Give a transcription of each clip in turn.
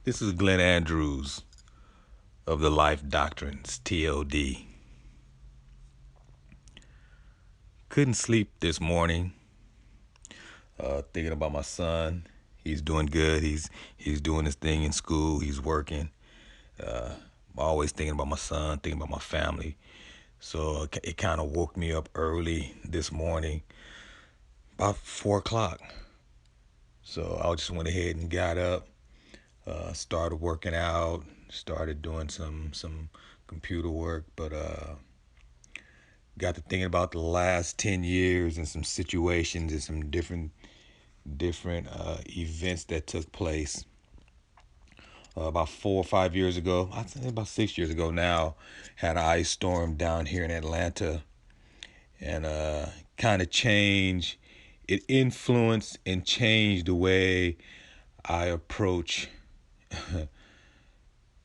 This is Glenn Andrews of the Life Doctrines, TLD. Couldn't sleep this morning, thinking about my son. He's doing good. He's doing his thing in school. He's working. I'm always thinking about my son, thinking about my family. So it kind of woke me up early this morning, about 4 o'clock. So I just went ahead and got up, started working out, started doing some computer work, but got to thinking about the last 10 years and some situations and some different events that took place about 4 or 5 years ago. I think about 6 years ago now. Had an ice storm down here in Atlanta, and kind of changed. It influenced and changed the way I approach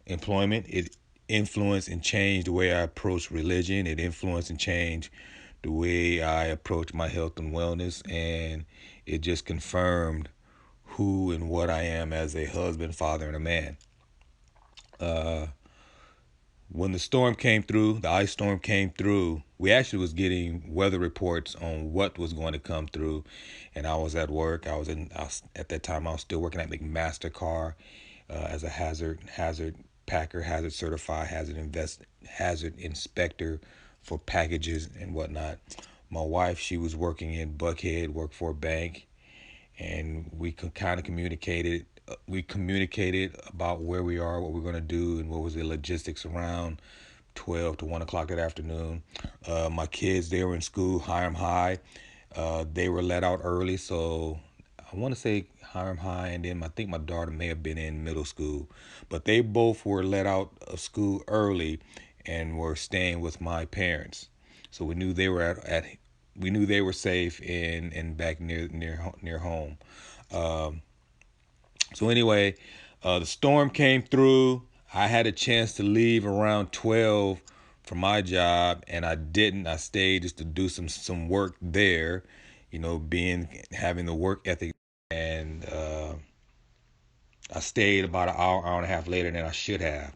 employment. It influenced and changed the way I approach religion. It influenced and changed the way I approach my health and wellness. And it just confirmed who and what I am as a husband, father, and a man. When the storm came through, the ice storm came through, we actually was getting weather reports on what was going to come through. And I was at work. At that time, I was still working at McMaster-Carr as a hazard packer, hazard certified, hazard inspector for packages and whatnot. My wife, she was working in Buckhead, worked for a bank, and we kind of communicated. We communicated about where we are, what we're going to do, and what was the logistics around 12 to 1 o'clock that afternoon. My kids, they were in school, Hiram High. They were let out early, so I want to say Hiram High, and then I think my daughter may have been in middle school. But they both were let out of school early and were staying with my parents. So we knew they were at we knew they were safe and back near home. Um, so anyway, the storm came through. I had a chance to leave around 12 for my job, and I didn't. I stayed just to do some work there, being having the work ethic, and I stayed about an hour and a half later than I should have.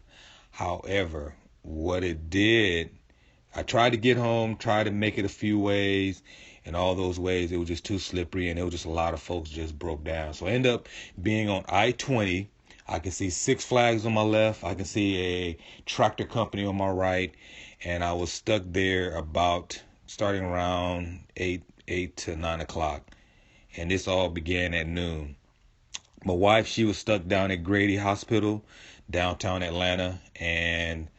However, what it did, I tried to get home, tried to make it a few ways, and all those ways it was just too slippery, and it was just a lot of folks just broke down. So I ended up being on I-20. I can see Six Flags on my left. I can see a tractor company on my right, and I was stuck there about starting around eight to 9 o'clock, and this all began at noon. My wife, she was stuck down at Grady Hospital, downtown Atlanta, and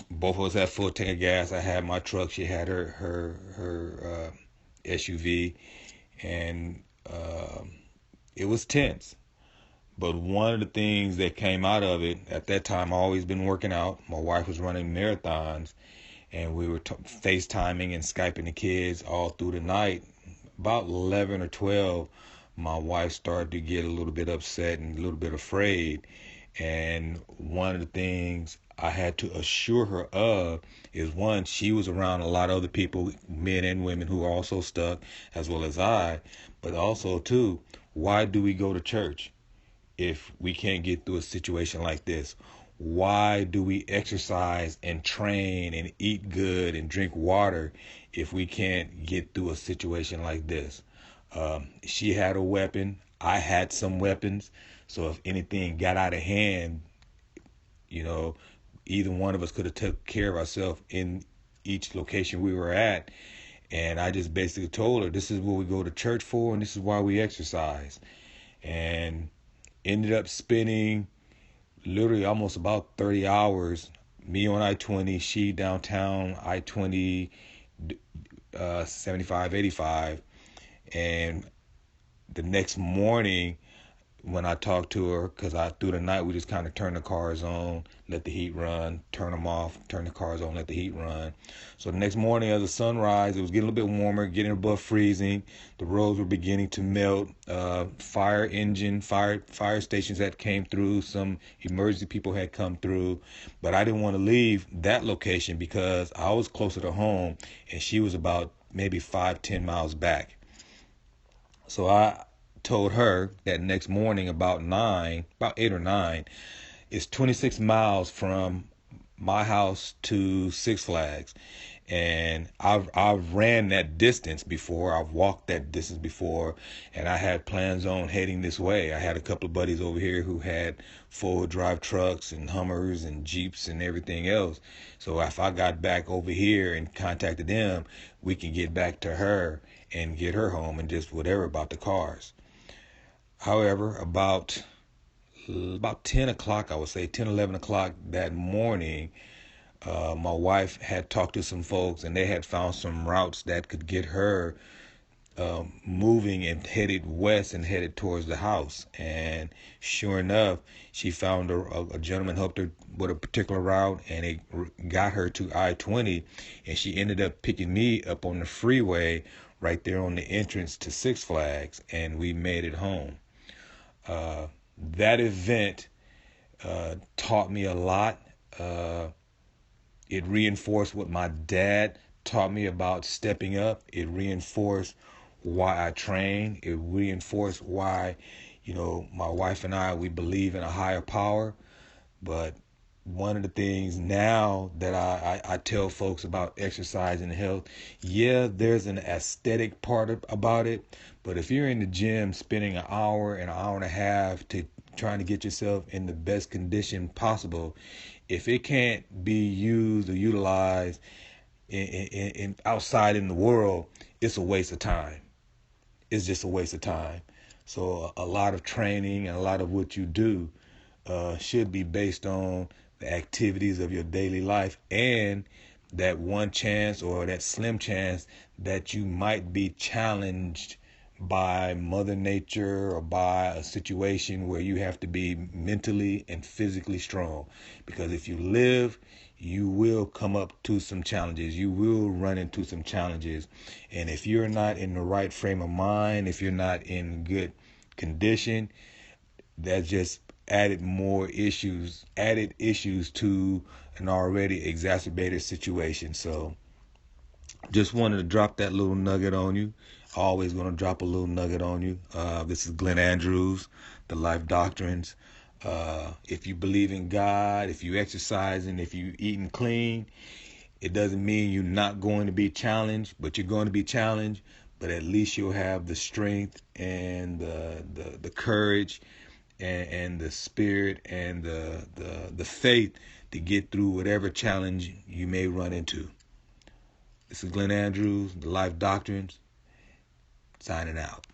both of us had full tank of gas. I had my truck. She had her SUV, and it was tense. But one of the things that came out of it at that time, I always been working out. My wife was running marathons, and we were FaceTiming and Skyping the kids all through the night. About 11 or 12, my wife started to get a little bit upset and a little bit afraid. And one of the things I had to assure her of is, one, she was around a lot of other people, men and women, who are also stuck, as well as I. But also, two, why do we go to church if we can't get through a situation like this? Why do we exercise and train and eat good and drink water if we can't get through a situation like this? She had a weapon. I had some weapons. So if anything got out of hand, you know, either one of us could have took care of ourselves in each location we were at. And I just basically told her, this is what we go to church for, and this is why we exercise. And ended up spending literally almost about 30 hours, me on I-20, she downtown I-20, 75, 85. And the next morning, when I talked to her, because through the night we just kind of turned the cars on, let the heat run, turn them off, turn the cars on, let the heat run. So the next morning as the sunrise, it was getting a little bit warmer, getting above freezing. The roads were beginning to melt. Fire stations that came through, some emergency people had come through, but I didn't want to leave that location because I was closer to home, and she was about maybe 5-10 miles back. So I told her that next morning about 8 or 9, it's 26 miles from my house to Six Flags. And I've ran that distance before. I've walked that distance before, and I had plans on heading this way. I had a couple of buddies over here who had four-wheel drive trucks and Hummers and Jeeps and everything else. So if I got back over here and contacted them, we can get back to her and get her home and just whatever about the cars. However, about 10 o'clock, I would say 10, 11 o'clock that morning, my wife had talked to some folks, and they had found some routes that could get her moving and headed west and headed towards the house. And sure enough, she found a gentleman helped her with a particular route, and it got her to I-20, and she ended up picking me up on the freeway right there on the entrance to Six Flags, and we made it home. That event taught me a lot. It reinforced what my dad taught me about stepping up. It reinforced why I train. It reinforced why, my wife and I, we believe in a higher power. But one of the things now that I tell folks about exercise and health, yeah, there's an aesthetic part about it. But if you're in the gym spending an hour and a half to trying to get yourself in the best condition possible, if it can't be used or utilized in outside in the world, it's a waste of time. It's just a waste of time. So a lot of training and a lot of what you do should be based on the activities of your daily life, and that one chance or that slim chance that you might be challenged by Mother Nature or by a situation where you have to be mentally and physically strong. Because if you live, you will come up to some challenges. You will run into some challenges. And if you're not in the right frame of mind, if you're not in good condition, that just added issues to an already exacerbated situation. So just wanted to drop that little nugget on you. Always going to drop a little nugget on you. This is Glenn Andrews, the Life Doctrines. If you believe in God, if you exercising, if you eating clean, it doesn't mean you're not going to be challenged, but you're going to be challenged. But at least you'll have the strength and the courage and the spirit and the faith to get through whatever challenge you may run into. This is Glenn Andrews, the Life Doctrines, signing out.